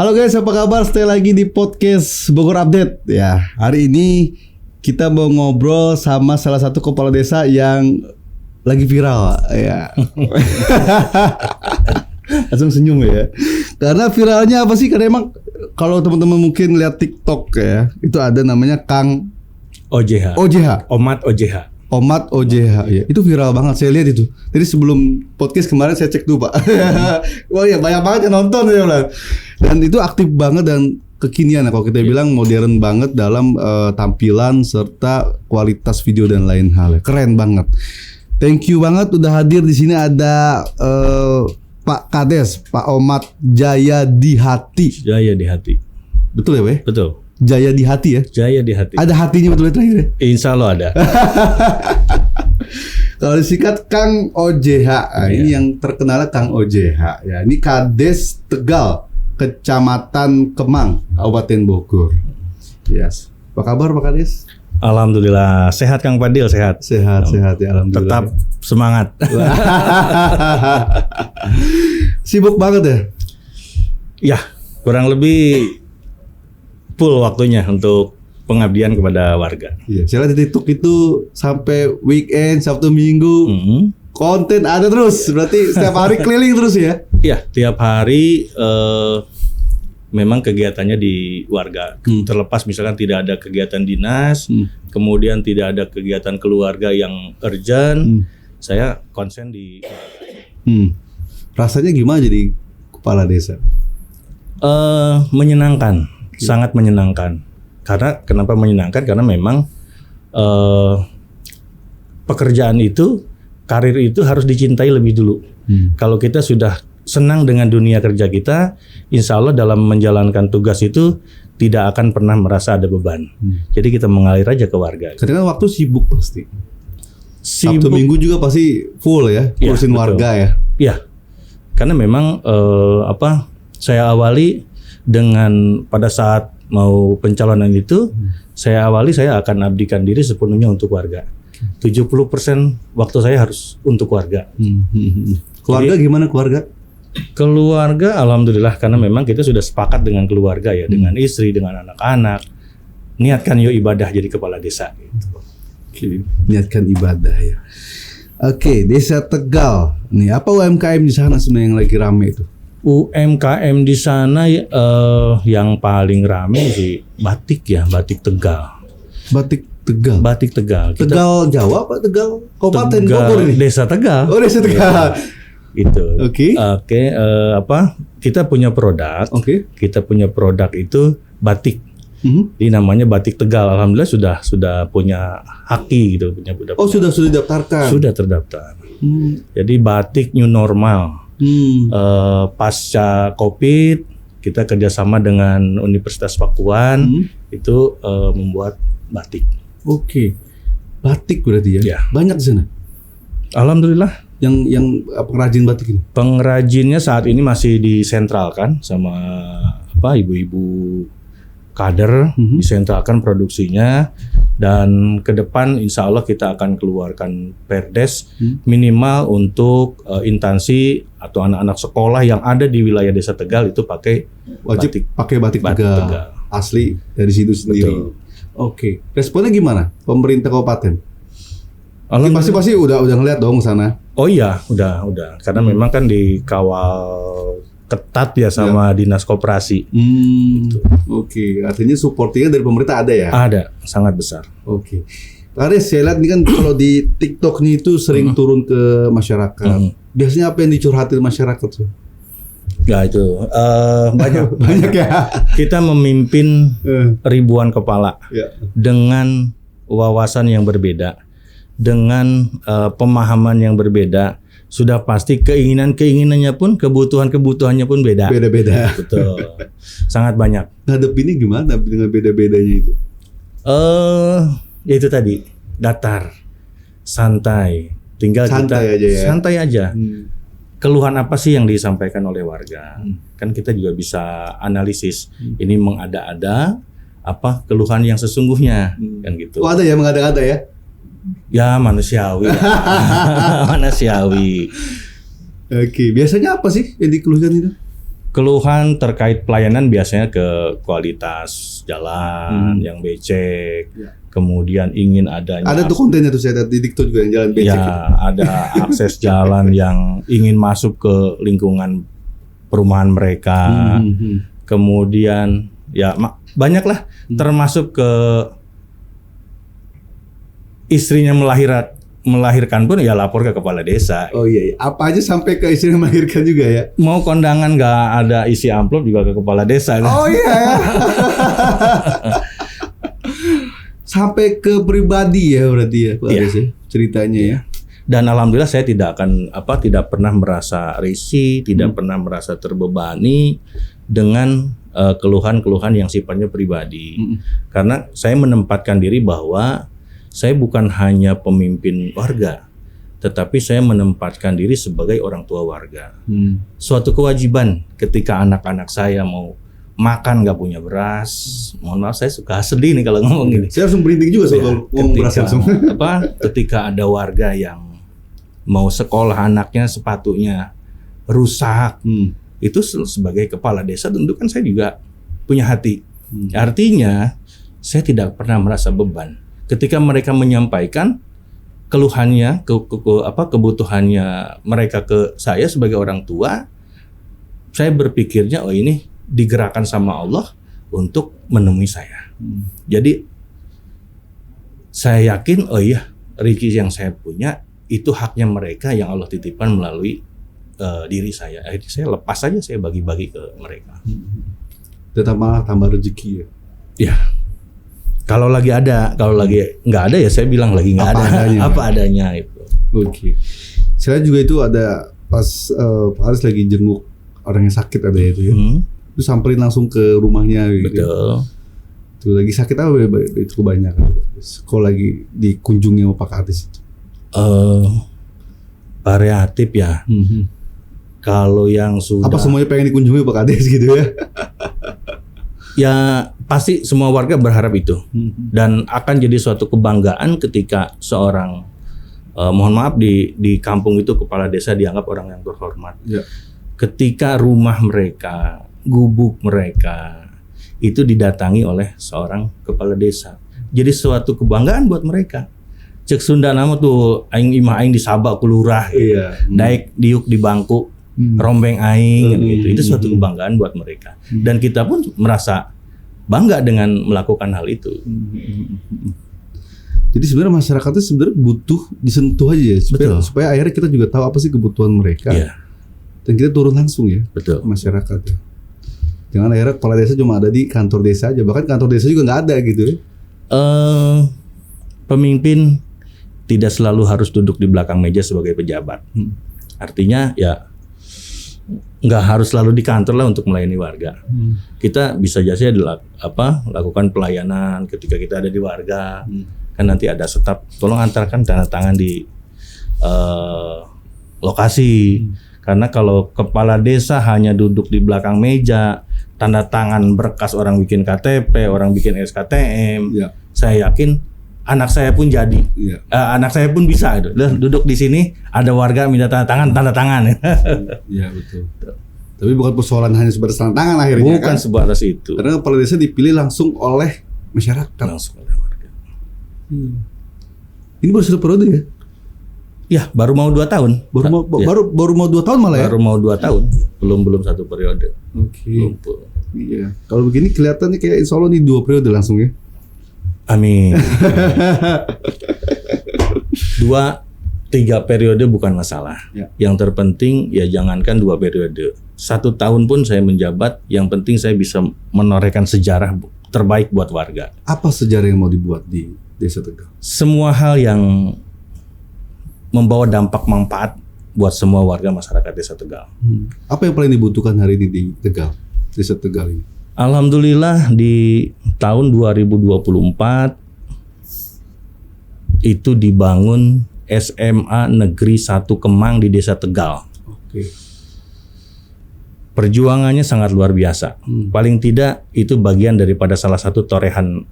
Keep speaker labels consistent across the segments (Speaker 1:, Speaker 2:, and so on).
Speaker 1: Halo guys, apa kabar? Stay lagi di podcast Bogor Update. Ya, hari ini kita mau ngobrol sama salah satu kepala desa yang lagi viral. Ya. Langsung senyum ya. Karena viralnya apa sih? Karena emang kalau teman-teman mungkin lihat TikTok ya, itu ada namanya Kang
Speaker 2: OJH. Omat OJH.
Speaker 1: Omat OJH ya. Itu viral banget, saya lihat itu. Jadi sebelum podcast kemarin saya cek dulu, Pak. Wah ya, banyak banget yang nonton ya, Bang. Dan itu aktif banget dan kekinian ya, kalau kita bilang modern banget dalam tampilan serta kualitas video dan lain hal. Keren banget. Thank you banget udah hadir di sini. Ada Pak Kades, Pak Omat Jaya di Hati.
Speaker 2: Jaya di Hati.
Speaker 1: Betul ya, Pak?
Speaker 2: Betul.
Speaker 1: Jaya di Hati ya?
Speaker 2: Jaya di Hati.
Speaker 1: Ada hatinya betul terakhir ya?
Speaker 2: Insya Allah ada.
Speaker 1: Kalau disingkat Kang OJH, ini yang terkenal Kang OJH ya. Ini Kades Tegal, Kecamatan Kemang, Kabupaten Bogor. Yes. Apa kabar Pak Kades?
Speaker 2: Alhamdulillah sehat Kang Fadil, sehat.
Speaker 1: Sehat ya, alhamdulillah.
Speaker 2: Tetap semangat.
Speaker 1: Sibuk banget ya?
Speaker 2: Ya, kurang lebih full waktunya untuk pengabdian kepada warga.
Speaker 1: Iya, saya lihat di TikTok itu sampai weekend, Sabtu Minggu, konten ada terus. Berarti setiap hari keliling terus ya?
Speaker 2: Iya, tiap hari memang kegiatannya di warga. Terlepas misalkan tidak ada kegiatan dinas, kemudian tidak ada kegiatan keluarga yang urgent, saya konsen di.
Speaker 1: Rasanya gimana jadi kepala desa?
Speaker 2: Menyenangkan. Sangat menyenangkan. Karena kenapa menyenangkan? Karena memang pekerjaan itu, karir itu harus dicintai lebih dulu. Kalau kita sudah senang dengan dunia kerja kita, insya Allah dalam menjalankan tugas itu tidak akan pernah merasa ada beban. Jadi kita mengalir aja ke warga.
Speaker 1: Karena kan waktu sibuk pasti.
Speaker 2: Sibuk.
Speaker 1: Sabtu Minggu juga pasti full ya, ngurusin warga ya.
Speaker 2: Iya. Karena memang saya awali dengan pada saat mau pencalonan itu, saya akan abdikan diri sepenuhnya untuk warga. 70% waktu saya harus untuk warga.
Speaker 1: Keluarga jadi, gimana keluarga?
Speaker 2: Keluarga alhamdulillah, karena memang kita sudah sepakat dengan keluarga ya, dengan istri, dengan anak-anak. Niatkan yuk ibadah jadi kepala desa gitu.
Speaker 1: Oke, niatkan ibadah ya. Oke, Desa Tegal. Nih, apa UMKM di sana sebenarnya yang lagi rame itu?
Speaker 2: UMKM di sana yang paling rame sih batik ya, batik Tegal.
Speaker 1: Batik Tegal.
Speaker 2: Batik Tegal.
Speaker 1: Tegal Jawa apa Tegal Kabupaten Bogor ini?
Speaker 2: Desa Tegal.
Speaker 1: Oh, Desa Tegal.
Speaker 2: Itu.
Speaker 1: Oke.
Speaker 2: Kita punya produk. Kita punya produk itu batik. Ini namanya batik Tegal. Alhamdulillah sudah punya haki gitu,
Speaker 1: sudah didaftarkan.
Speaker 2: Sudah terdaftar. Jadi batik new normal. Pasca COVID kita kerjasama dengan Universitas Pakuan itu membuat batik.
Speaker 1: Oke, batik berarti ya? Banyak di sana.
Speaker 2: Alhamdulillah.
Speaker 1: Yang pengrajin batik ini?
Speaker 2: Pengrajinnya saat ini masih disentralkan sama ibu-ibu kader, disentralkan produksinya. Dan ke depan insya Allah kita akan keluarkan perdes minimal untuk instansi atau anak-anak sekolah yang ada di wilayah Desa Tegal itu
Speaker 1: wajib pakai batik Tegal asli dari situ sendiri. Betul. Oke, responnya gimana pemerintah kabupaten? Pasti udah ngeliat dong sana. Oh
Speaker 2: iya, udah. Karena memang kan dikawal ketat ya sama dinas koperasi. Gitu.
Speaker 1: Oke, artinya supportnya dari pemerintah ada ya?
Speaker 2: Ada, sangat besar.
Speaker 1: Oke. Pak Aris, saya lihat ini kan kalau di TikTok nih itu sering turun ke masyarakat. Biasanya apa yang dicurhatin masyarakat tuh?
Speaker 2: Ya itu banyak
Speaker 1: banyak ya.
Speaker 2: Kita memimpin ribuan kepala dengan wawasan yang berbeda, dengan pemahaman yang berbeda. Sudah pasti keinginannya pun, kebutuhannya pun beda.
Speaker 1: Beda-beda.
Speaker 2: Betul. Sangat banyak.
Speaker 1: Ngadepinnya gimana dengan beda-bedanya itu?
Speaker 2: Ya itu tadi, datar, santai. Tinggal
Speaker 1: santai
Speaker 2: kita
Speaker 1: aja ya.
Speaker 2: Santai aja. Keluhan apa sih yang disampaikan oleh warga? Kan kita juga bisa analisis. Ini mengada-ada apa keluhan yang sesungguhnya kan gitu.
Speaker 1: Oh, ada ya mengada-ada ya?
Speaker 2: Ya manusiawi. Manusiawi.
Speaker 1: Oke, biasanya apa sih yang dikeluhkan itu?
Speaker 2: Keluhan terkait pelayanan biasanya ke kualitas jalan yang becek, kemudian ingin adanya
Speaker 1: Ada tuh kontennya tuh saya lihat di TikTok juga yang jalan becek.
Speaker 2: ya ada akses jalan yang ingin masuk ke lingkungan perumahan mereka. Kemudian ya banyak lah, termasuk ke istrinya melahirkan pun ya lapor ke kepala desa.
Speaker 1: Oh iya, apa aja sampai ke istri melahirkan juga ya?
Speaker 2: Mau kondangan nggak ada isi amplop juga ke kepala desa.
Speaker 1: Oh iya ya. Sampai ke pribadi ya berarti ya, Pak Ades ya, ceritanya ya.
Speaker 2: Dan alhamdulillah saya tidak pernah merasa risih, tidak pernah merasa terbebani dengan keluhan-keluhan yang sifatnya pribadi. Karena saya menempatkan diri bahwa saya bukan hanya pemimpin warga, tetapi saya menempatkan diri sebagai orang tua warga. Suatu kewajiban ketika anak-anak saya mau makan nggak punya beras, mohon maaf saya suka sedih nih kalau ngomong gini.
Speaker 1: Saya langsung berhenti juga soal ngomong beras langsung.
Speaker 2: Ketika ada warga yang mau sekolah anaknya sepatunya rusak, itu sebagai kepala desa tentu kan saya juga punya hati. Artinya saya tidak pernah merasa beban ketika mereka menyampaikan keluhannya, kebutuhannya mereka ke saya sebagai orang tua. Saya berpikirnya oh ini digerakkan sama Allah untuk menemui saya. Jadi saya yakin oh iya rezeki yang saya punya itu haknya mereka yang Allah titipkan melalui diri saya. Akhirnya saya lepas saja, saya bagi-bagi ke mereka.
Speaker 1: Tetap malah tambah rezeki ya.
Speaker 2: Ya. Kalau lagi ada, kalau lagi nggak ada ya saya bilang lagi nggak ada. Apa adanya itu.
Speaker 1: Oke. Saya juga itu ada pas Pak Haris lagi jenguk orang yang sakit ada itu ya. Itu samperin langsung ke rumahnya gitu.
Speaker 2: Betul.
Speaker 1: Tuh lagi sakit apa itu kebanyakan. Kalau lagi dikunjungi sama Pak Haris itu.
Speaker 2: Variatif ya. Kalau yang sudah
Speaker 1: apa semuanya pengen dikunjungi Pak Haris gitu ya?
Speaker 2: Ya pasti semua warga berharap itu dan akan jadi suatu kebanggaan ketika seorang mohon maaf di kampung itu kepala desa dianggap orang yang terhormat. Ketika rumah mereka, gubuk mereka itu didatangi oleh seorang kepala desa. Jadi suatu kebanggaan buat mereka. Cek Sunda nama tuh aing imah aing di Sabak kulurah. Daik diuk di bangku rombeng aing gitu. Itu suatu kebanggaan buat mereka. Dan kita pun merasa bangga dengan melakukan hal itu.
Speaker 1: Jadi sebenarnya masyarakat itu sebenarnya butuh disentuh aja ya, supaya akhirnya kita juga tahu apa sih kebutuhan mereka. Dan kita turun langsung ya ke masyarakat ya. Jangan akhirnya kepala desa cuma ada di kantor desa aja, bahkan kantor desa juga nggak ada gitu ya.
Speaker 2: Pemimpin tidak selalu harus duduk di belakang meja sebagai pejabat. Artinya ya nggak harus selalu di kantor lah untuk melayani warga. Kita bisa jasa lakukan pelayanan ketika kita ada di warga. Kan nanti ada staf, tolong antarkan tanda tangan di lokasi. Karena kalau kepala desa hanya duduk di belakang meja, tanda tangan berkas orang bikin KTP, orang bikin SKTM, saya yakin anak saya pun jadi, anak saya pun bisa duduk di sini, ada warga minta tanda tangan.
Speaker 1: Iya betul. Tapi bukan persoalan hanya sebatas tanda tangan akhirnya.
Speaker 2: Bukan sebatas itu.
Speaker 1: Karena kepala desa dipilih langsung oleh masyarakat.
Speaker 2: Langsung oleh warga.
Speaker 1: Ini baru 1 periode ya?
Speaker 2: Ya, baru mau 2 tahun.
Speaker 1: Baru mau 2 tahun malah ya?
Speaker 2: Baru mau 2 tahun. Belum 1 periode.
Speaker 1: Oke. Iya. Kalau begini kelihatannya kayak insya Allah nih 2 periode langsung ya.
Speaker 2: Amin. 2-3 periode bukan masalah. Yang terpenting ya jangankan 2 periode. 1 tahun pun saya menjabat, yang penting saya bisa menorehkan sejarah terbaik buat warga.
Speaker 1: Apa sejarah yang mau dibuat di Desa Tegal?
Speaker 2: Semua hal yang membawa dampak manfaat buat semua warga masyarakat Desa Tegal.
Speaker 1: Apa yang paling dibutuhkan hari ini di Tegal, Desa Tegal ini?
Speaker 2: Alhamdulillah di tahun 2024 itu dibangun SMA Negeri 1 Kemang di Desa Tegal. Perjuangannya sangat luar biasa. Paling tidak itu bagian daripada salah satu torehan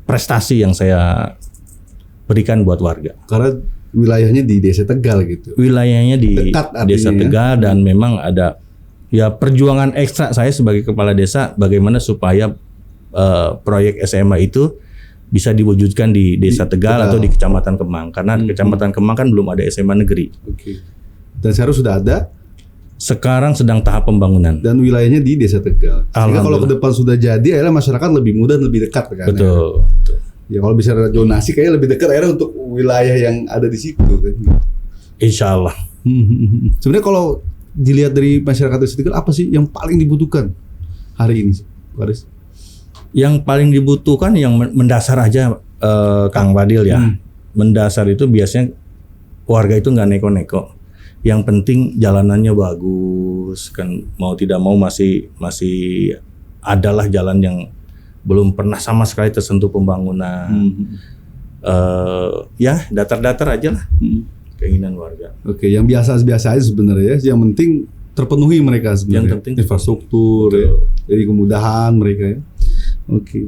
Speaker 2: prestasi yang saya berikan buat warga.
Speaker 1: Karena wilayahnya di Desa Tegal gitu.
Speaker 2: Wilayahnya di Desa Tegal dan memang ada Ya perjuangan ekstra saya sebagai kepala desa bagaimana supaya proyek SMA itu bisa diwujudkan di Desa Tegal atau di Kecamatan Kemang, karena Kecamatan Kemang kan belum ada SMA negeri.
Speaker 1: Oke. Dan sekarang sudah ada.
Speaker 2: Sekarang sedang tahap pembangunan.
Speaker 1: Dan wilayahnya di Desa Tegal. Sehingga kalau ke depan sudah jadi, akhirnya masyarakat lebih mudah dan lebih dekat kan.
Speaker 2: Betul.
Speaker 1: Ya kalau bisa ada zonasi kayaknya lebih dekat akhirnya untuk wilayah yang ada di situ kan.
Speaker 2: Insya Allah.
Speaker 1: Sebenarnya kalau dilihat dari masyarakat Desa Tegal, apa sih yang paling dibutuhkan hari ini, Pak Aris?
Speaker 2: Yang paling dibutuhkan yang mendasar aja, Kang Fadil ya. Mendasar itu biasanya warga itu nggak neko-neko. Yang penting jalanannya bagus kan, mau tidak mau masih adalah jalan yang belum pernah sama sekali tersentuh pembangunan. Ya datar-datar aja lah keinginan warga.
Speaker 1: Oke, yang biasa-biasa aja sebenarnya. Yang penting terpenuhi mereka sebenarnya.
Speaker 2: Yang penting
Speaker 1: infrastruktur ya, jadi kemudahan mereka ya. Oke,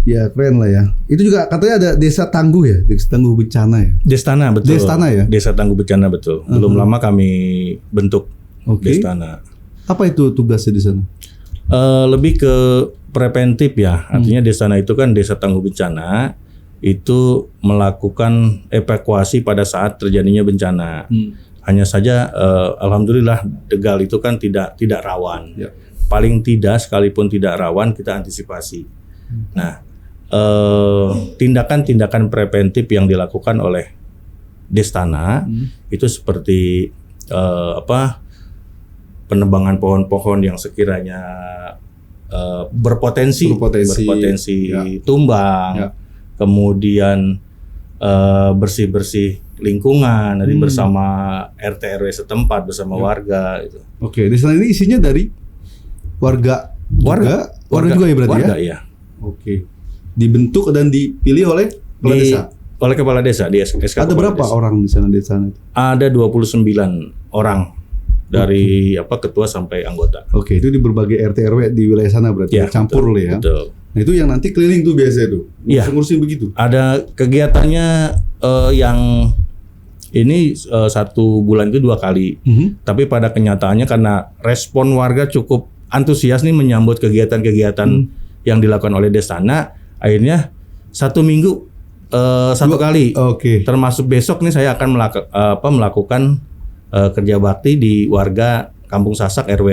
Speaker 1: ya keren lah ya. Itu juga katanya ada Desa Tangguh ya, Desa Tangguh Bencana ya.
Speaker 2: Destana betul.
Speaker 1: Destana ya.
Speaker 2: Desa Tangguh Bencana betul. Belum lama kami bentuk Destana.
Speaker 1: Apa itu tugasnya di sana?
Speaker 2: Lebih ke preventif ya. Artinya Destana itu kan Desa Tangguh Bencana itu melakukan evakuasi pada saat terjadinya bencana. Hanya saja alhamdulillah Tegal itu kan tidak rawan.
Speaker 1: Ya.
Speaker 2: Paling tidak sekalipun tidak rawan kita antisipasi. Nah, tindakan-tindakan preventif yang dilakukan oleh Destana itu seperti penebangan pohon-pohon yang sekiranya berpotensi
Speaker 1: ya.
Speaker 2: tumbang,
Speaker 1: Ya.
Speaker 2: kemudian bersih-bersih lingkungan dari bersama RT RW setempat bersama warga itu.
Speaker 1: Oke, Desa ini isinya dari warga juga ya berarti
Speaker 2: warga,
Speaker 1: ya?
Speaker 2: Ya.
Speaker 1: Oke. Dibentuk dan dipilih oleh kepala desa.
Speaker 2: Oleh kepala desa di SK.
Speaker 1: Ada berapa orang di sana desa?
Speaker 2: Ada 29 orang dari ketua sampai anggota.
Speaker 1: Oke, itu di berbagai RT RW di wilayah sana berarti
Speaker 2: Ya,
Speaker 1: campur lah ya.
Speaker 2: Betul.
Speaker 1: Nah, itu yang nanti keliling tuh biasanya tuh.
Speaker 2: Iya.
Speaker 1: Ngurusin begitu.
Speaker 2: Ada kegiatannya yang ini 1 bulan itu 2 kali. Tapi pada kenyataannya karena respon warga cukup antusias nih menyambut kegiatan-kegiatan yang dilakukan oleh Destana, akhirnya 1 minggu 1 kali.
Speaker 1: Oke.
Speaker 2: Termasuk besok nih saya akan melakukan kerja bakti di warga Kampung Sasak RW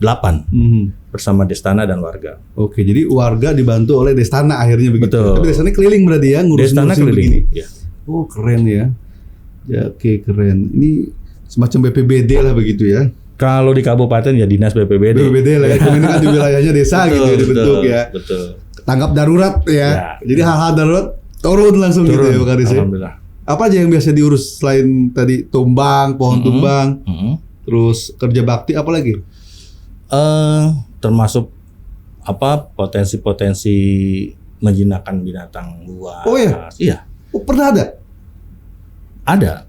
Speaker 2: 8 bersama Destana dan warga.
Speaker 1: Oke, jadi warga dibantu oleh Destana akhirnya begitu.
Speaker 2: Betul.
Speaker 1: Tapi Destana keliling berarti ya
Speaker 2: Destana
Speaker 1: ngurusin begini.
Speaker 2: keliling. Ya.
Speaker 1: Oh, keren ya. Ya, oke, keren. Ini semacam BPBD lah begitu ya.
Speaker 2: Kalau di kabupaten ya dinas BPBD.
Speaker 1: BPBD lah ya. Ini kan di wilayahnya desa gitu ya, dibentuk ya.
Speaker 2: Betul.
Speaker 1: Tanggap darurat ya. Jadi hal-hal darurat turun langsung gitu ya Pak Aris ya.
Speaker 2: Alhamdulillah.
Speaker 1: Apa aja yang biasa diurus selain tadi tumbang, pohon tumbang, terus kerja bakti apa lagi?
Speaker 2: Termasuk potensi-potensi menjinakkan binatang buas.
Speaker 1: Oh iya?
Speaker 2: Iya.
Speaker 1: Oh, pernah ada?
Speaker 2: Ada.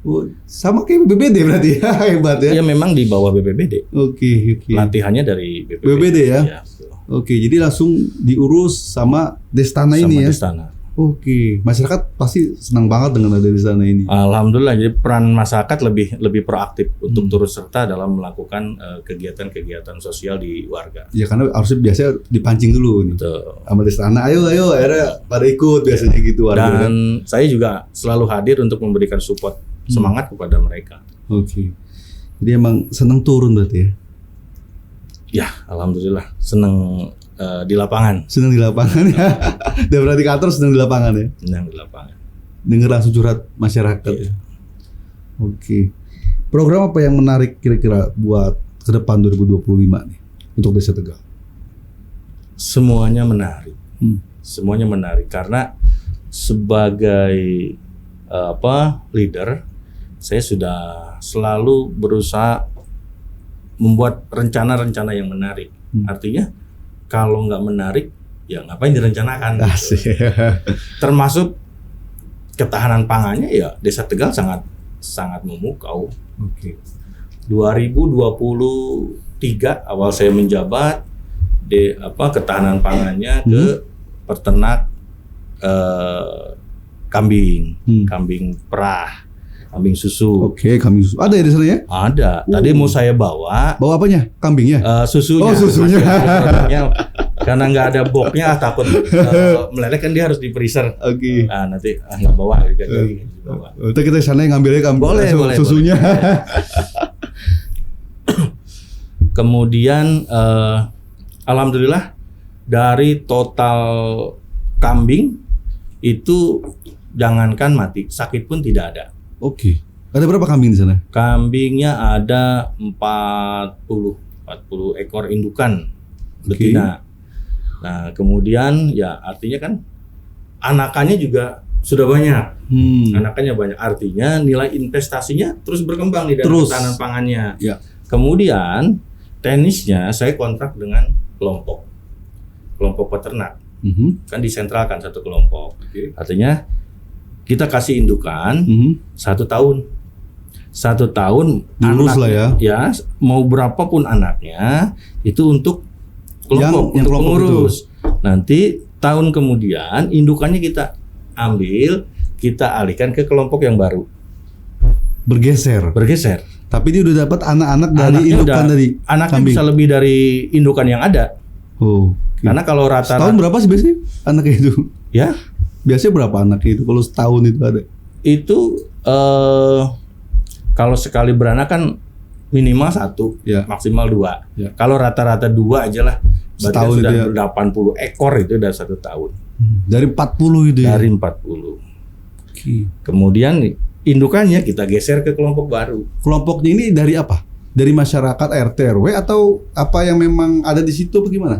Speaker 1: Oh, sama kayak BPBD berarti ya. Hebat ya.
Speaker 2: Ya memang di bawah BPBD.
Speaker 1: Oke.
Speaker 2: Latihannya dari BPBD.
Speaker 1: BPBD ya?
Speaker 2: Iya, betul.
Speaker 1: Oke, jadi langsung diurus sama Destana
Speaker 2: Sama
Speaker 1: ini ya.
Speaker 2: Destana.
Speaker 1: Oke, masyarakat pasti senang banget dengan ada Destana ini.
Speaker 2: Alhamdulillah, jadi peran masyarakat lebih proaktif untuk turut serta dalam melakukan kegiatan-kegiatan sosial di warga.
Speaker 1: Ya karena harusnya biasanya dipancing dulu nih.
Speaker 2: Betul.
Speaker 1: Sama Destana, ayo akhirnya pada ikut biasanya gitu warga.
Speaker 2: Dan saya juga selalu hadir untuk memberikan support semangat kepada mereka.
Speaker 1: Oke. Jadi emang senang turun berarti ya?
Speaker 2: Ya, alhamdulillah senang di lapangan.
Speaker 1: Senang di lapangan ya. Dan berarti kantor senang di lapangan ya?
Speaker 2: Senang di lapangan.
Speaker 1: Dengar langsung curhat masyarakat.
Speaker 2: Iya.
Speaker 1: Oke. Program apa yang menarik kira-kira buat ke depan 2025 nih untuk Desa Tegal?
Speaker 2: Semuanya menarik. Semuanya menarik karena sebagai leader, saya sudah selalu berusaha membuat rencana-rencana yang menarik. Artinya kalau nggak menarik, ya ngapain direncanakan?
Speaker 1: Asik.
Speaker 2: Termasuk ketahanan pangannya, ya Desa Tegal sangat memukau.
Speaker 1: Oke.
Speaker 2: 2023 awal saya menjabat, ketahanan pangannya ke peternak kambing perah. Kambing susu.
Speaker 1: Oke, kambing susu. Ada ya di sana ya?
Speaker 2: Ada. Tadi mau saya bawa
Speaker 1: Bawa apanya? Kambingnya?
Speaker 2: susunya.
Speaker 1: Oh, susunya.
Speaker 2: Produknya, karena nggak ada boxnya, takut meleleh kan, dia harus di freezer.
Speaker 1: Oke.
Speaker 2: Nanti nggak bawa juga jadi bawa.
Speaker 1: Nanti kita sana ngambilnya
Speaker 2: Boleh,
Speaker 1: susunya.
Speaker 2: Kemudian alhamdulillah dari total kambing itu jangankan mati, sakit pun tidak ada.
Speaker 1: Oke. Ada berapa kambing di sana?
Speaker 2: Kambingnya ada 40 ekor indukan betina. Nah, kemudian ya artinya kan anakannya juga sudah banyak. Anakannya banyak, artinya nilai investasinya terus berkembang di dalam ketahanan pangannya.
Speaker 1: Ya.
Speaker 2: Kemudian teknisnya saya kontrak dengan kelompok peternak. Kan disentralkan satu kelompok. Artinya kita kasih indukan 1 tahun. 1 tahun
Speaker 1: Lulus
Speaker 2: anak,
Speaker 1: lah ya.
Speaker 2: Ya, mau berapapun anaknya itu untuk kelompok,
Speaker 1: yang
Speaker 2: untuk
Speaker 1: kelompok
Speaker 2: pengurus. Nanti tahun kemudian indukannya kita ambil, kita alihkan ke kelompok yang baru.
Speaker 1: Bergeser. Tapi dia udah dapat anak-anak dari
Speaker 2: Anaknya
Speaker 1: indukan dari
Speaker 2: anaknya
Speaker 1: kambing.
Speaker 2: bisa lebih dari indukan yang ada.
Speaker 1: Oh.
Speaker 2: Karena kalau rata-rata
Speaker 1: Setahun berapa sih biasanya anaknya itu?
Speaker 2: ya
Speaker 1: Biasanya berapa anaknya itu kalau setahun itu ada?
Speaker 2: itu kalau sekali beranak kan minimal 1,
Speaker 1: Ya.
Speaker 2: maksimal 2.
Speaker 1: Ya.
Speaker 2: Kalau rata-rata 2 aja lah. Berarti
Speaker 1: Setahun
Speaker 2: sudah
Speaker 1: itu ya.
Speaker 2: 80 ekor itu udah 1 tahun.
Speaker 1: Dari 40 itu ya.
Speaker 2: Dari 40.
Speaker 1: Oke.
Speaker 2: Kemudian indukannya kita geser ke kelompok baru.
Speaker 1: Kelompoknya ini dari apa? Dari masyarakat RT RW atau apa yang memang ada di situ apa gimana?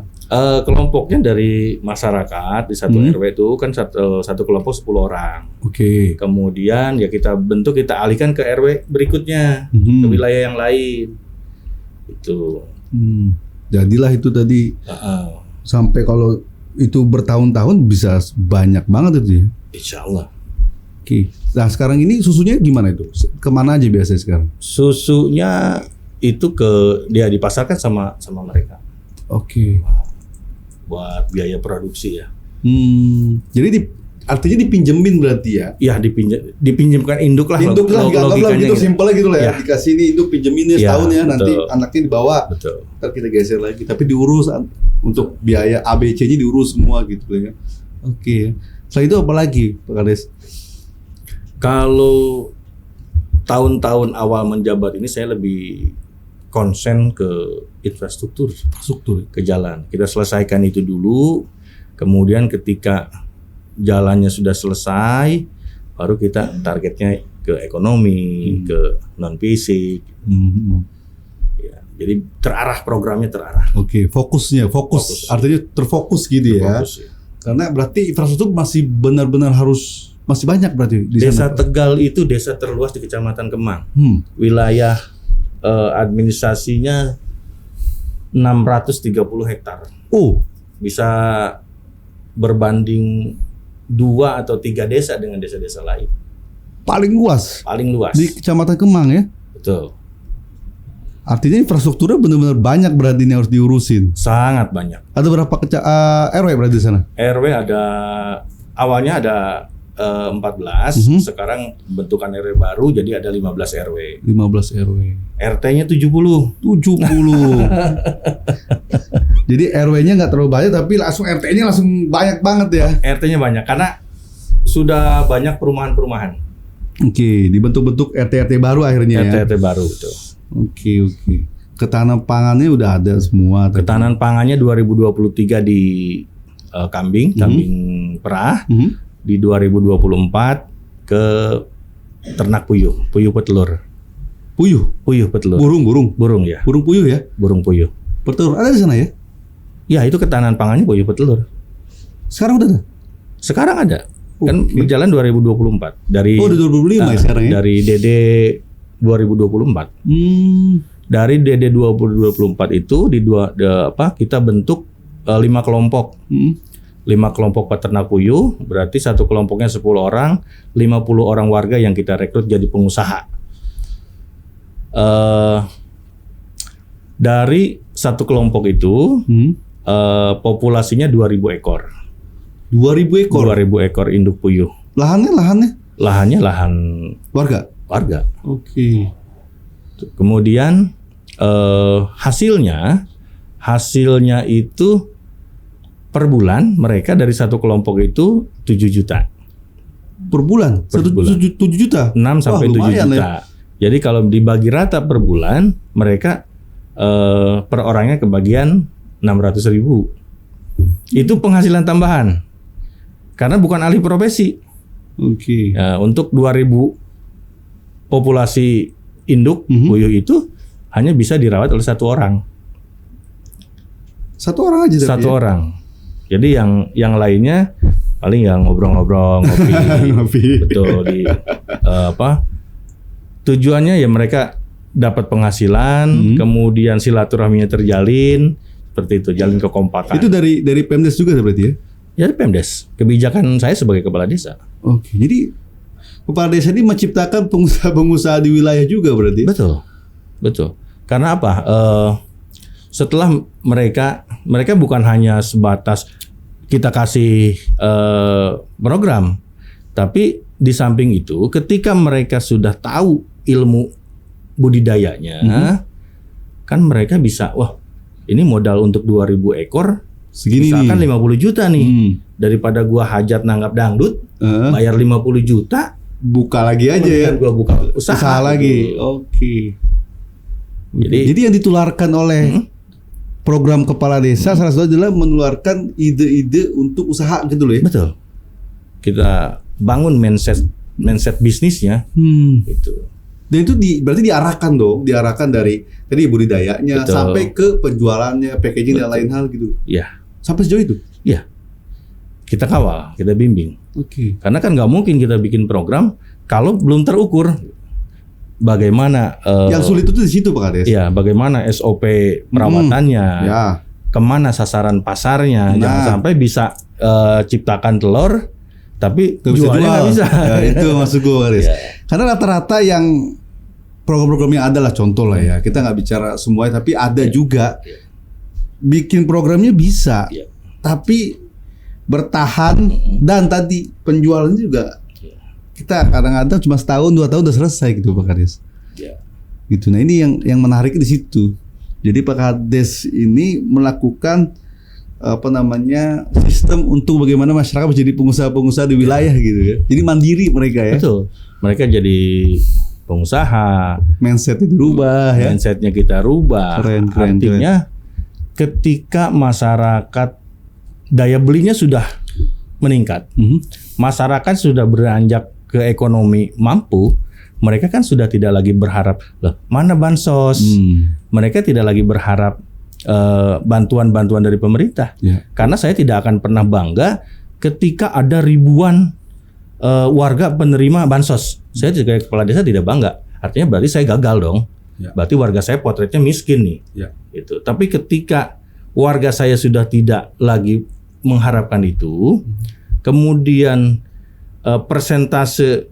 Speaker 2: Kelompoknya dari masyarakat di satu RW itu kan satu kelompok 10 orang.
Speaker 1: Oke.
Speaker 2: Kemudian ya kita bentuk, kita alihkan ke RW berikutnya, ke wilayah yang lain. Itu.
Speaker 1: Jadilah itu tadi sampai kalau itu bertahun-tahun bisa banyak banget itu ya.
Speaker 2: Insya Allah.
Speaker 1: Oke. Nah sekarang ini susunya gimana itu? Kemana aja biasanya sekarang?
Speaker 2: Susunya itu dia dipasarkan sama mereka.
Speaker 1: Oke.
Speaker 2: Buat biaya produksi ya.
Speaker 1: Jadi artinya dipinjemin berarti ya?
Speaker 2: Iya, dipinjemkan induk lah.
Speaker 1: Induk lah, anggaplah gitu, simpelnya gitu lah ya.
Speaker 2: Ya.
Speaker 1: Dikasih ini induk pinjemin ya setahun ya, nanti
Speaker 2: betul.
Speaker 1: anaknya dibawa.
Speaker 2: Betul.
Speaker 1: Ntar kita geser lagi, tapi diurus untuk biaya ABC-nya diurus semua gitu ya. Oke. Setelah itu apa lagi, Pak Kades?
Speaker 2: Kalau tahun-tahun awal menjabat ini saya lebih konsen ke infrastruktur, ke jalan. Kita selesaikan itu dulu, kemudian ketika jalannya sudah selesai, baru kita targetnya ke ekonomi, ke non fisik. Ya, jadi programnya terarah.
Speaker 1: Oke, fokus. Artinya terfokus gitu ya.
Speaker 2: Terfokus, ya.
Speaker 1: Karena berarti infrastruktur masih benar-benar masih banyak berarti di
Speaker 2: Desa
Speaker 1: sana.
Speaker 2: Tegal itu desa terluas di Kecamatan Kemang. Wilayah administrasinya 630 hektar.
Speaker 1: Oh,
Speaker 2: Bisa berbanding 2 atau 3 desa dengan desa-desa lain.
Speaker 1: paling luas
Speaker 2: Paling luas.
Speaker 1: di Kecamatan Kemang ya.
Speaker 2: Betul.
Speaker 1: Artinya infrastrukturnya benar-benar banyak berarti ini harus diurusin.
Speaker 2: Sangat banyak.
Speaker 1: Ada berapa RW berarti di sana?
Speaker 2: RW awalnya ada 14, sekarang bentukan RW baru jadi ada 15 RW.
Speaker 1: 15 RW.
Speaker 2: RT-nya 70.
Speaker 1: 70. Jadi RW-nya nggak terlalu banyak tapi langsung RT-nya langsung banyak banget ya.
Speaker 2: RT-nya banyak karena sudah banyak perumahan-perumahan.
Speaker 1: Oke, dibentuk-bentuk RT-RT baru akhirnya ya.
Speaker 2: RT-RT baru betul.
Speaker 1: Oke. Ketahanan pangannya udah ada semua.
Speaker 2: Ketahanan pangannya 2023 di kambing perah. Di 2024 ke ternak puyuh petelur. Puyuh petelur.
Speaker 1: Burung
Speaker 2: Ya.
Speaker 1: Burung puyuh ya.
Speaker 2: Burung puyuh.
Speaker 1: Petelur ada di sana ya?
Speaker 2: Ya, itu ketahanan pangannya puyuh petelur.
Speaker 1: Sekarang udah ada?
Speaker 2: Sekarang ada. Kan berjalan 2024 dari
Speaker 1: udah 2025 ya sekarang ya?
Speaker 2: Dari DD 2024. Dari DD 2024 itu kita bentuk 5 kelompok. 5 kelompok peternak puyuh, berarti satu kelompoknya 10 orang, 50 orang warga yang kita rekrut jadi pengusaha. Dari satu kelompok itu populasinya 2.000 ekor.
Speaker 1: 2.000 ekor?
Speaker 2: 2.000 ekor induk puyuh.
Speaker 1: Lahannya?
Speaker 2: Lahannya lahan
Speaker 1: Warga?
Speaker 2: warga.
Speaker 1: Oke.
Speaker 2: Kemudian hasilnya itu per bulan mereka dari satu kelompok itu 7 juta.
Speaker 1: Per bulan?
Speaker 2: Per bulan.
Speaker 1: 7 juta?
Speaker 2: 6 sampai 7
Speaker 1: lumayan
Speaker 2: juta.
Speaker 1: ya.
Speaker 2: Jadi kalau dibagi rata per bulan mereka per orangnya kebagian 600.000. Itu penghasilan tambahan. Karena bukan alih profesi.
Speaker 1: Oke.
Speaker 2: Ya, untuk 2.000 populasi induk puyuh itu hanya bisa dirawat oleh 1 orang.
Speaker 1: 1 orang aja tapi
Speaker 2: 1
Speaker 1: ya?
Speaker 2: orang. Jadi yang lainnya paling yang ngobrol-ngobrol, ngopi.
Speaker 1: Ngopi.
Speaker 2: Betul di tujuannya ya mereka dapat penghasilan, kemudian silaturahminya terjalin, seperti itu, jalin kekompakan.
Speaker 1: Itu dari Pemdes juga berarti ya?
Speaker 2: Ya Pemdes. Kebijakan saya sebagai kepala desa.
Speaker 1: Oke. Jadi kepala desa ini menciptakan pengusaha-pengusaha di wilayah juga berarti?
Speaker 2: Betul. Karena apa? Setelah mereka bukan hanya sebatas kita kasih program, tapi di samping itu, ketika mereka sudah tahu ilmu budidayanya, kan mereka bisa, wah ini modal untuk 2.000 ekor,
Speaker 1: segini
Speaker 2: misalkan
Speaker 1: nih.
Speaker 2: 50 juta nih, daripada gua hajat nanggap dangdut, bayar 50 juta,
Speaker 1: buka lagi aja ya.
Speaker 2: gua buka usaha
Speaker 1: lagi.
Speaker 2: gitu.
Speaker 1: Oke.
Speaker 2: Jadi
Speaker 1: yang ditularkan oleh program kepala desa salah satu adalah menularkan ide-ide untuk usaha gitu loh ya.
Speaker 2: betul. Kita bangun mindset bisnisnya gitu.
Speaker 1: Dan itu berarti diarahkan dari tadi budidayanya
Speaker 2: Betul.
Speaker 1: sampai ke penjualannya, packaging dan lain hal gitu.
Speaker 2: Iya.
Speaker 1: Sampai sejauh itu.
Speaker 2: Iya. Kita kawal, kita bimbing.
Speaker 1: Oke.
Speaker 2: Karena kan nggak mungkin kita bikin program kalau belum terukur. Bagaimana
Speaker 1: Yang sulit itu di situ Pak Kades.
Speaker 2: ya, bagaimana SOP perawatannya,
Speaker 1: Ya.
Speaker 2: kemana sasaran pasarnya,
Speaker 1: Nah.
Speaker 2: jangan sampai bisa ciptakan telur tapi
Speaker 1: Nggak bisa
Speaker 2: jualnya
Speaker 1: jual.
Speaker 2: nggak bisa.
Speaker 1: Ya, itu maksud gue Kades.
Speaker 2: Ya.
Speaker 1: Karena rata-rata yang program-program yang ada lah contoh lah ya. Kita nggak bicara semuanya tapi ada juga bikin programnya bisa.
Speaker 2: Ya.
Speaker 1: Tapi bertahan dan tadi penjualannya juga kita kadang-kadang cuma setahun 2 tahun udah selesai gitu Pak Kades.
Speaker 2: Ya.
Speaker 1: Gitu. Nah ini yang menarik di situ. Jadi Pak Kades ini melakukan sistem untuk bagaimana masyarakat menjadi pengusaha-pengusaha di wilayah gitu ya. Jadi mandiri mereka ya.
Speaker 2: Betul. Mereka jadi pengusaha.
Speaker 1: Mindsetnya dirubah ya.
Speaker 2: Mindsetnya kita rubah.
Speaker 1: Keren.
Speaker 2: Artinya ketika masyarakat daya belinya sudah meningkat, masyarakat sudah beranjak ke ekonomi mampu, mereka kan sudah tidak lagi berharap, loh, mana bansos? Mereka tidak lagi berharap bantuan-bantuan dari pemerintah.
Speaker 1: Ya.
Speaker 2: Karena saya tidak akan pernah bangga ketika ada ribuan warga penerima bansos. Saya sebagai kepala desa tidak bangga. Artinya berarti saya gagal dong.
Speaker 1: Ya.
Speaker 2: Berarti warga saya potretnya miskin nih.
Speaker 1: Ya.
Speaker 2: Itu. Tapi ketika warga saya sudah tidak lagi mengharapkan itu, kemudian persentase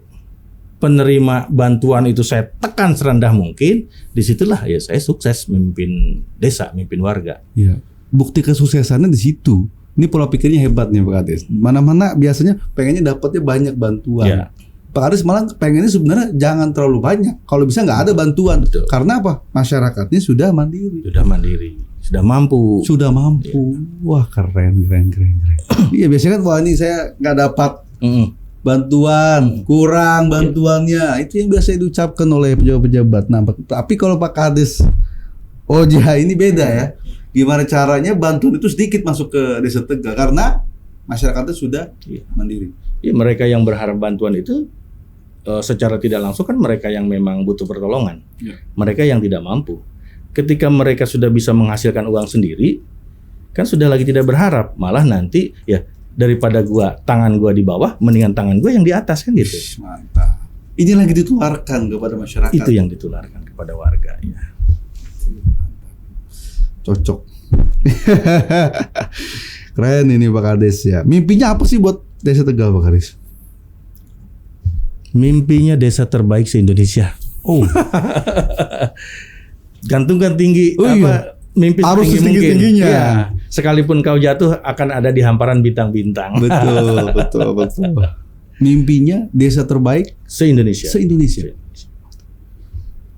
Speaker 2: penerima bantuan itu saya tekan serendah mungkin, disitulah ya saya sukses memimpin desa, memimpin warga.
Speaker 1: Ya. Bukti kesuksesannya di situ. Ini pola pikirnya hebat nih Pak Kades. Mana-mana biasanya pengennya dapatnya banyak bantuan.
Speaker 2: Ya.
Speaker 1: Pak Kades malah pengennya sebenarnya jangan terlalu banyak. Kalau bisa nggak ada bantuan.
Speaker 2: Betul.
Speaker 1: Karena apa? Masyarakatnya sudah mandiri.
Speaker 2: Sudah mandiri, sudah mampu.
Speaker 1: Sudah mampu. Wah keren. Iya biasanya kan wah ini saya nggak dapat bantuan, kurang bantuannya. Itu yang biasa diucapkan oleh pejabat-pejabat. Nah, tapi kalau Pak Kades OJH ini beda ya. Gimana caranya bantuan itu sedikit masuk ke Desa Tegal karena masyarakatnya sudah mandiri.
Speaker 2: Ya, mereka yang berharap bantuan itu secara tidak langsung kan mereka yang memang butuh pertolongan.
Speaker 1: Ya.
Speaker 2: Mereka yang tidak mampu. Ketika mereka sudah bisa menghasilkan uang sendiri, kan sudah lagi tidak berharap. Malah nanti ya daripada tangan gua di bawah, mendingan tangan gua yang di atas kan gitu.
Speaker 1: Mantap. Ini lagi ditularkan kepada masyarakat.
Speaker 2: Itu yang ditularkan kepada warga. Ya.
Speaker 1: Cocok. Keren ini Pak Kades ya. Mimpinya apa sih buat Desa Tegal Pak Kades?
Speaker 2: Mimpinya desa terbaik se-Indonesia.
Speaker 1: Oh.
Speaker 2: Gantungkan tinggi
Speaker 1: Iya.
Speaker 2: mimpi
Speaker 1: Harus
Speaker 2: setinggi mungkin.
Speaker 1: setinggi-tingginya.
Speaker 2: Ya. Sekalipun kau jatuh akan ada di hamparan bintang-bintang.
Speaker 1: Betul. Mimpinya desa terbaik
Speaker 2: Se-Indonesia.
Speaker 1: se-Indonesia.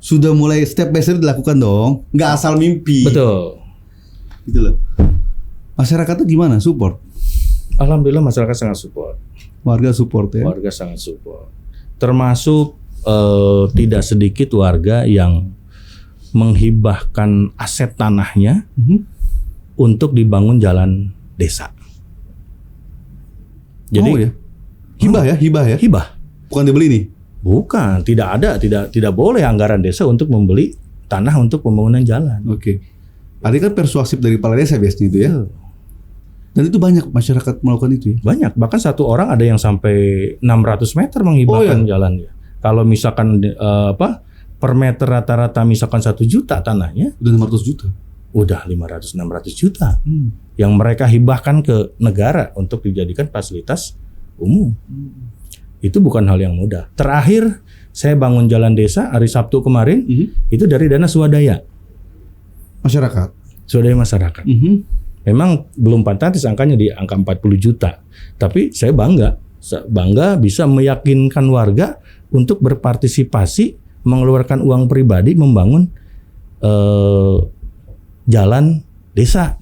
Speaker 1: sudah mulai step by step dilakukan dong, nggak asal mimpi.
Speaker 2: Betul.
Speaker 1: Gitu loh. Masyarakat tuh gimana? Support?
Speaker 2: Alhamdulillah masyarakat sangat support.
Speaker 1: Warga support ya?
Speaker 2: Warga sangat support. Termasuk tidak sedikit warga yang menghibahkan aset tanahnya untuk dibangun jalan desa. Jadi
Speaker 1: oh, ya? Hibah ya?
Speaker 2: Hibah.
Speaker 1: Bukan dibeli nih?
Speaker 2: Bukan, tidak boleh anggaran desa untuk membeli tanah untuk pembangunan jalan.
Speaker 1: Oke. Artinya kan persuasif dari kepala desa biasanya itu ya? Dan itu banyak masyarakat melakukan itu ya?
Speaker 2: Banyak, bahkan satu orang ada yang sampai 600 meter menghibahkan jalannya. Kalau misalkan per meter rata-rata misalkan 1 juta tanahnya,
Speaker 1: udah 500 juta.
Speaker 2: Udah 500-600 juta yang mereka hibahkan ke negara untuk dijadikan fasilitas umum. Itu bukan hal yang mudah. Terakhir saya bangun jalan desa hari Sabtu kemarin, itu dari dana swadaya
Speaker 1: masyarakat.
Speaker 2: Swadaya masyarakat. Memang belum fantastis angkanya di angka 40 juta. Tapi saya bangga bisa meyakinkan warga untuk berpartisipasi mengeluarkan uang pribadi membangun jalan desa.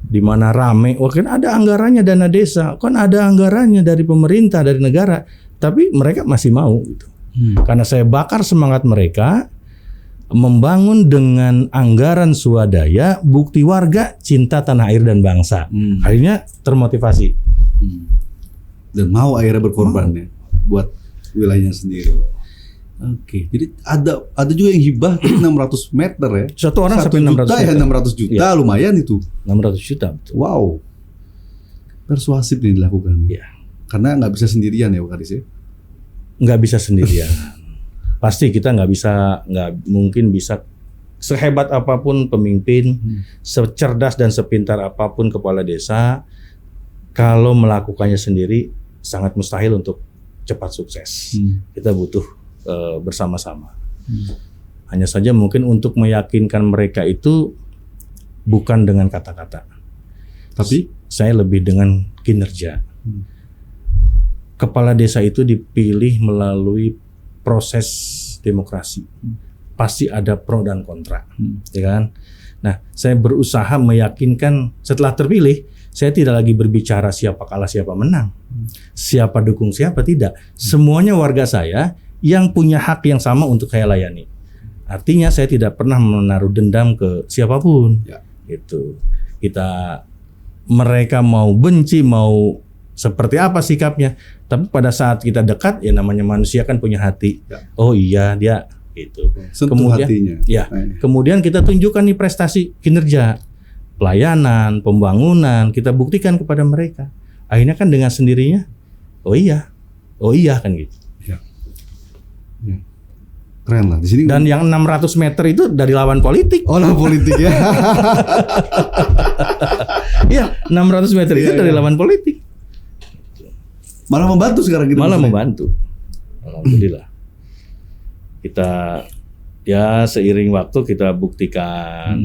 Speaker 2: Di mana rame, kan ada anggarannya dana desa, kan ada anggarannya dari pemerintah, dari negara, tapi mereka masih mau gitu. Karena saya bakar semangat mereka membangun dengan anggaran swadaya, bukti warga cinta tanah air dan bangsa. Akhirnya termotivasi.
Speaker 1: Dan mau akhirnya berkorban ya buat wilayahnya sendiri. Oke, jadi ada juga yang hibah 600 meter ya.
Speaker 2: Satu orang sampai 600
Speaker 1: juta
Speaker 2: meter.
Speaker 1: Ya 600 juta ya. Lumayan itu.
Speaker 2: 600 juta betul.
Speaker 1: Wow. Persuasif nih dilakukan.
Speaker 2: Ya.
Speaker 1: Karena nggak bisa sendirian ya Pak Kadis ya.
Speaker 2: Nggak bisa sendirian. Pasti kita nggak mungkin bisa sehebat apapun pemimpin, secerdas dan sepintar apapun kepala desa, kalau melakukannya sendiri sangat mustahil untuk cepat sukses. Kita butuh bersama-sama. Hanya saja mungkin untuk meyakinkan mereka itu bukan dengan kata-kata, tapi saya lebih dengan kinerja. Kepala desa itu dipilih melalui proses demokrasi. Pasti ada pro dan kontra, ya kan? Nah, saya berusaha meyakinkan setelah terpilih, saya tidak lagi berbicara siapa kalah siapa menang, siapa dukung siapa, tidak. Semuanya warga saya yang punya hak yang sama untuk saya layani. Artinya saya tidak pernah menaruh dendam ke siapapun. Itu mereka mau benci, mau seperti apa sikapnya, tapi pada saat kita dekat, ya namanya manusia kan punya hati. Oh iya dia itu. Kemudian hatinya. Kemudian kita tunjukkan nih prestasi kinerja, pelayanan, pembangunan, kita buktikan kepada mereka. Akhirnya kan dengan sendirinya, oh iya kan gitu.
Speaker 1: Keren lah di sini.
Speaker 2: Dan yang 600 meter itu dari lawan politik.
Speaker 1: Oh, lawan politik ya.
Speaker 2: Iya, 600 meter itu dari lawan politik.
Speaker 1: Malah membantu sekarang gitu.
Speaker 2: Malah membantu. Alhamdulillah. Kita ya seiring waktu kita buktikan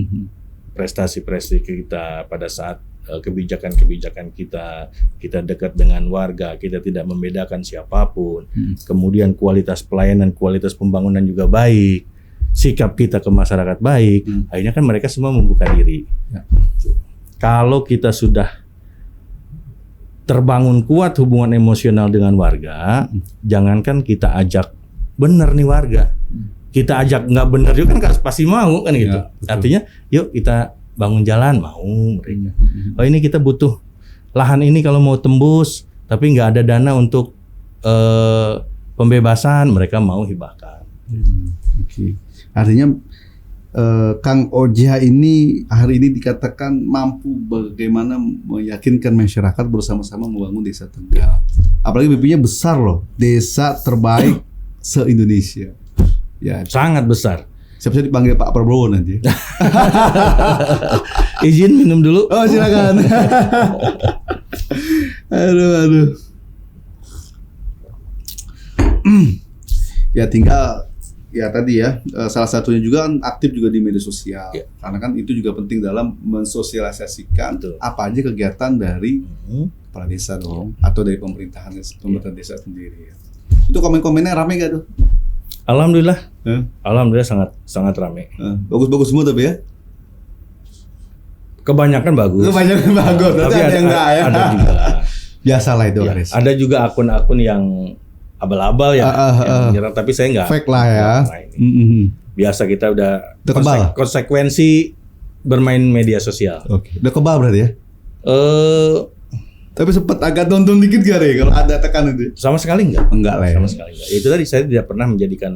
Speaker 2: prestasi-prestasi kita pada saat kebijakan-kebijakan kita dekat dengan warga, kita tidak membedakan siapapun. Kemudian kualitas pelayanan, kualitas pembangunan juga baik, sikap kita ke masyarakat baik. Akhirnya kan mereka semua membuka diri. Kalau kita sudah terbangun kuat hubungan emosional dengan warga, jangankan kita ajak bener nih warga, kita ajak nggak bener juga kan pasti mau kan gitu. Artinya yuk kita bangun jalan, mau mereka. Oh ini kita butuh lahan ini kalau mau tembus, tapi nggak ada dana untuk pembebasan, mereka mau hibahkan.
Speaker 1: Artinya Kang Oja ini hari ini dikatakan mampu bagaimana meyakinkan masyarakat bersama-sama membangun desa Tegal. Apalagi mimpinya besar loh, desa terbaik se-Indonesia. Ya,
Speaker 2: sangat besar.
Speaker 1: Siap-siap dipanggil Pak Prabowo nanti.
Speaker 2: Izin minum dulu.
Speaker 1: Oh silakan. aduh. Ya tinggal ya tadi ya salah satunya juga kan aktif juga di media sosial. Karena kan itu juga penting dalam mensosialisasikan apa aja kegiatan dari kepala desa dong atau dari pemerintahan desa sendiri. Itu komen-komennya rame gak tuh?
Speaker 2: Alhamdulillah,
Speaker 1: Hah?
Speaker 2: alhamdulillah sangat ramai.
Speaker 1: Bagus-bagus semua tapi ya.
Speaker 2: Kebanyakan bagus.
Speaker 1: Kebanyakan bagus. Berarti
Speaker 2: Tapi
Speaker 1: ada yang enggak ya.
Speaker 2: Ada juga.
Speaker 1: Biasalah itu,
Speaker 2: Ya,
Speaker 1: Aris.
Speaker 2: ada juga akun-akun yang abal-abal ya, yang menyerang, tapi saya nggak.
Speaker 1: Fake lah ya.
Speaker 2: Nah, ini. Biasa kita udah
Speaker 1: Kebal.
Speaker 2: konsekuensi bermain media sosial.
Speaker 1: Oke. Udah kebal berarti ya.
Speaker 2: Eh
Speaker 1: Tapi sempat agak nonton dikit gak deh kalau ada tekanan itu?
Speaker 2: sama sekali enggak.
Speaker 1: Enggak lah ya.
Speaker 2: Sama sekali enggak. Itu tadi saya tidak pernah menjadikan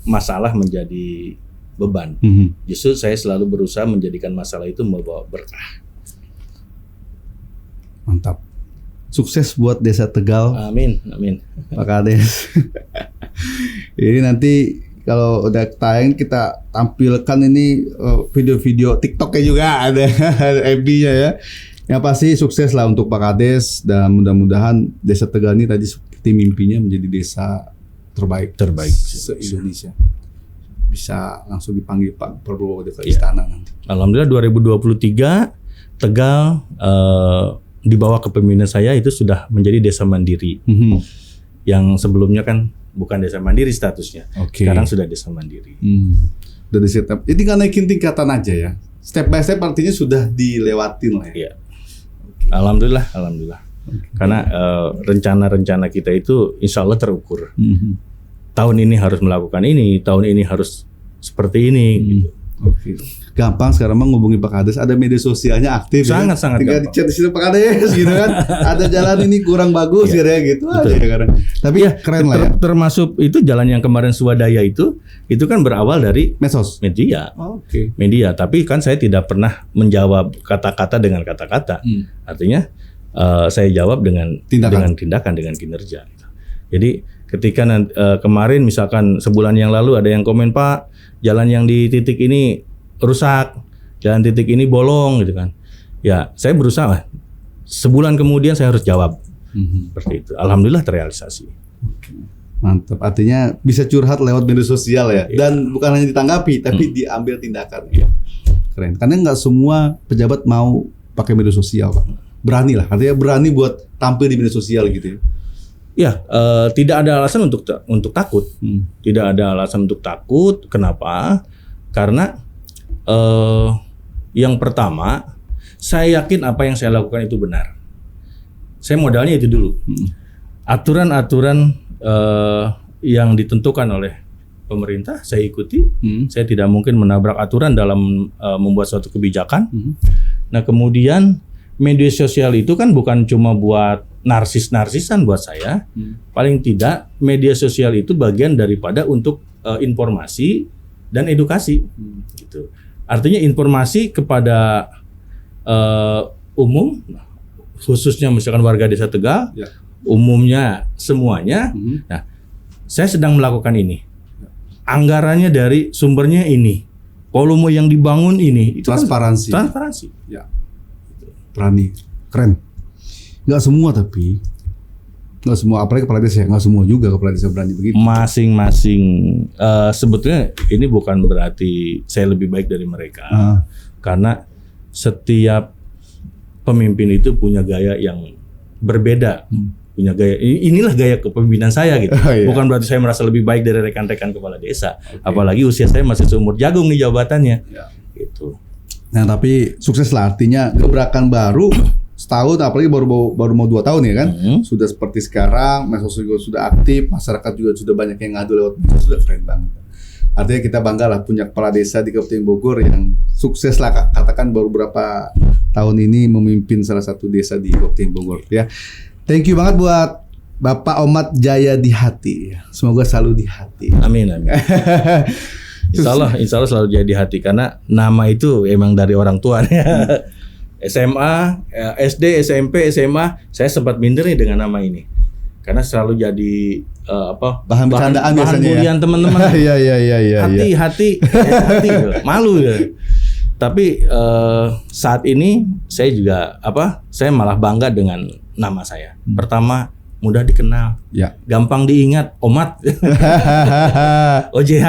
Speaker 2: masalah menjadi beban. Justru saya selalu berusaha menjadikan masalah itu membawa berkah.
Speaker 1: Mantap. Sukses buat Desa Tegal,
Speaker 2: Amin, amin.
Speaker 1: Pak Kades. Ini nanti kalau udah tayang kita tampilkan ini video-video TikToknya juga ada FB-nya ya. Yang pasti sukses lah untuk Pak Kades dan mudah-mudahan Desa Tegal ini tadi seperti mimpinya menjadi desa terbaik se-Indonesia. Bisa langsung dipanggil Pak Prabowo ke istana nanti.
Speaker 2: Alhamdulillah 2023 Tegal di bawah kepemimpinan saya itu sudah menjadi desa mandiri. Yang sebelumnya kan bukan desa mandiri statusnya.
Speaker 1: Oke.
Speaker 2: Sekarang sudah desa mandiri.
Speaker 1: Udah di-setup. Ini kan naikin tingkatan aja ya. Step by step artinya sudah dilewatin lah ya.
Speaker 2: Iya. Alhamdulillah. Karena rencana-rencana kita itu insya Allah terukur. Tahun ini harus melakukan ini, tahun ini harus seperti ini. Gitu.
Speaker 1: Oke. Gampang sekarang mah ngubungi Pak Kades, ada media sosialnya aktif.
Speaker 2: Sangat
Speaker 1: tinggal
Speaker 2: gampang.
Speaker 1: di chat di situ Pak Kades gitu kan. Ada jalan ini kurang bagus gitu ya gitu aja sekarang. Tapi ya keren lah ya.
Speaker 2: Termasuk itu jalan yang kemarin swadaya itu kan berawal dari
Speaker 1: Medsos.
Speaker 2: media.
Speaker 1: Oke.
Speaker 2: Media, tapi kan saya tidak pernah menjawab kata-kata dengan kata-kata. Artinya saya jawab dengan tindakan, dengan kinerja. Jadi ketika kemarin misalkan sebulan yang lalu ada yang komen, Pak, jalan yang di titik ini rusak, jalan titik ini bolong gitu kan. Ya, saya berusaha. Sebulan kemudian saya harus jawab. Seperti itu. Alhamdulillah terrealisasi.
Speaker 1: Mantap. Artinya bisa curhat lewat media sosial ya. Dan bukan hanya ditanggapi, tapi diambil tindakan. Keren. Karena nggak semua pejabat mau pakai media sosial, Pak. Berani lah. Artinya berani buat tampil di media sosial gitu ya.
Speaker 2: Ya, tidak ada alasan untuk takut. Tidak ada alasan untuk takut. Kenapa? Karena yang pertama, saya yakin apa yang saya lakukan itu benar. Saya modalnya itu dulu. Aturan-aturan yang ditentukan oleh pemerintah saya ikuti. Saya tidak mungkin menabrak aturan dalam membuat suatu kebijakan. Nah, kemudian media sosial itu kan bukan cuma buat narsisan buat saya. Paling tidak media sosial itu bagian daripada untuk informasi dan edukasi. Gitu. Artinya informasi kepada umum, khususnya misalkan warga Desa Tegal, umumnya semuanya. Nah, saya sedang melakukan ini. Anggarannya dari sumbernya ini, volume yang dibangun ini. Itu
Speaker 1: transparansi.
Speaker 2: Kan transparansi.
Speaker 1: Ya. Berani, keren. Nggak semua tapi, nggak semua. Apalagi kepala desa, nggak semua juga kepala desa berani begitu.
Speaker 2: Masing-masing. Sebetulnya ini bukan berarti saya lebih baik dari mereka, karena setiap pemimpin itu punya gaya yang berbeda. Punya gaya. Inilah gaya kepemimpinan saya gitu. Bukan berarti saya merasa lebih baik dari rekan-rekan kepala desa. Apalagi usia saya masih seumur jagung nih jabatannya. Gitu.
Speaker 1: Nah tapi sukses lah, artinya gebrakan baru setahun, apalagi baru mau 2 tahun ya kan, sudah seperti sekarang, medsos juga sudah aktif, masyarakat juga sudah banyak yang ngadu lewat medsos, sudah keren banget. Artinya kita bangga lah punya kepala desa di Kabupaten Bogor yang sukses lah, katakan baru berapa tahun ini memimpin salah satu desa di Kabupaten Bogor ya. Thank you banget buat Bapak Omat Jaya di hati, semoga selalu di hati.
Speaker 2: Amin. Insya Allah selalu jadi hati karena nama itu emang dari orang tua. SMA, SD, SMP, SMA, saya sempat minder nih dengan nama ini karena selalu jadi
Speaker 1: bahan bercandaan biasanya
Speaker 2: bulian teman-teman.
Speaker 1: Iya.
Speaker 2: Hati, malu ya. Tapi saat ini saya juga saya malah bangga dengan nama saya. Pertama, mudah dikenal, gampang diingat, Omat, OJH.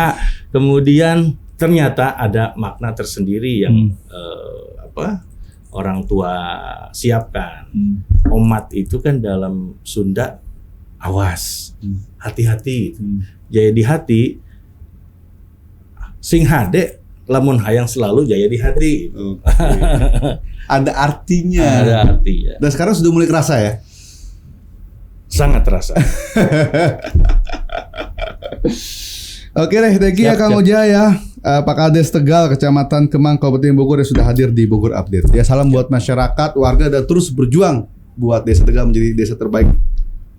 Speaker 2: Kemudian ternyata ada makna tersendiri yang orang tua siapkan. Omat itu kan dalam Sunda awas, hati-hati. jaya di hati, sing hade lamun hayang selalu jaya di hati.
Speaker 1: Oke. Ada artinya.
Speaker 2: Ada artinya.
Speaker 1: Dan sekarang sudah mulai kerasa ya.
Speaker 2: Sangat terasa.
Speaker 1: Oke deh, thank you ya
Speaker 2: Siap,
Speaker 1: Kang
Speaker 2: siap.
Speaker 1: Oja ya. Pak Kades Tegal, Kecamatan Kemang, Kabupaten Bogor yang sudah hadir di Bogor Update. Ya salam buat masyarakat, warga dan terus berjuang buat Desa Tegal menjadi desa terbaik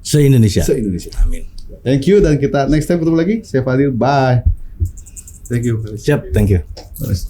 Speaker 2: Se-Indonesia.
Speaker 1: se-Indonesia.
Speaker 2: Amin.
Speaker 1: Thank you dan kita next time ketemu lagi. Saya Fadil, bye. Thank you.
Speaker 2: Siap, thank you.
Speaker 1: Terus.